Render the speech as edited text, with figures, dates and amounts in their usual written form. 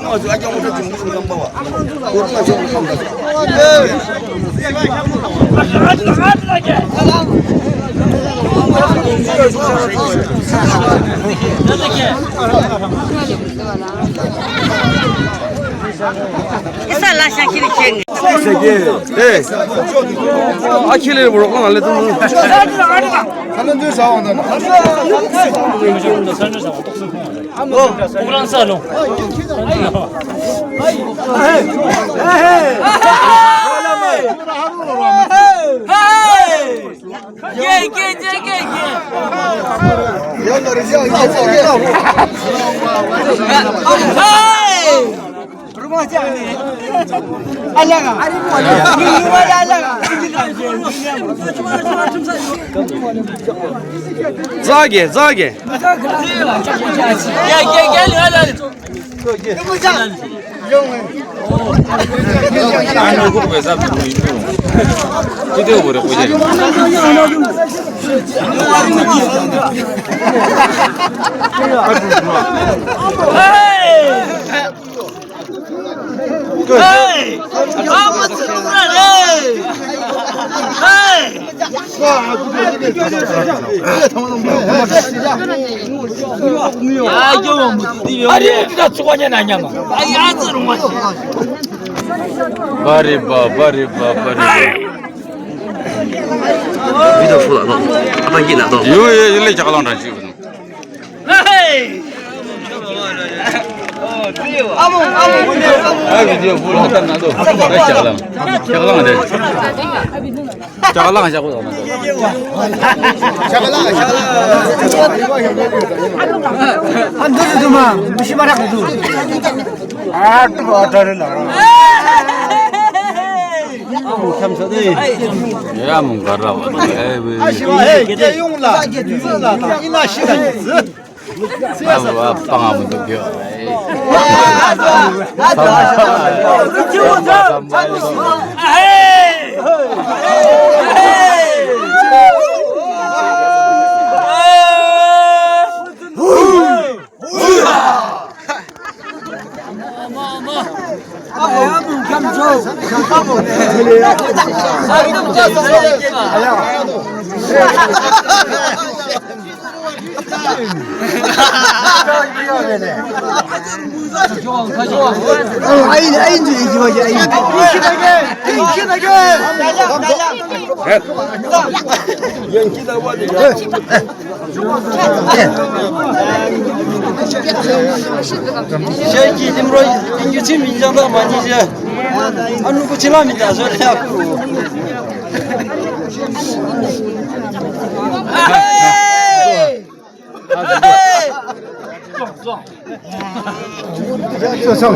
와서 아기 못 했지 무슨 감바와. 고등어 좀 감바. 네. 아킬레를 보러 간 알레도. 하는 줄 사원은. 오란 살롱. 자게 자게. 안 오고 왜 잡고 있노? 기대어 버려 보지. 아니 어디다 죽었냐 나냐마. 아이 아들은 맛이. 바리바. 위도 풀어 너. 아빠 기나 너. 요예 일레 작아란다 지금. 아 비디오 뭘 하다 나도. 작아랑 돼. 작아랑 하자고 나도. 안 되지만 무시마라고. 아, 또 다른 나라. 야 뭔가라. 용라. 이나 시간. 아 빵아무도 겨. 저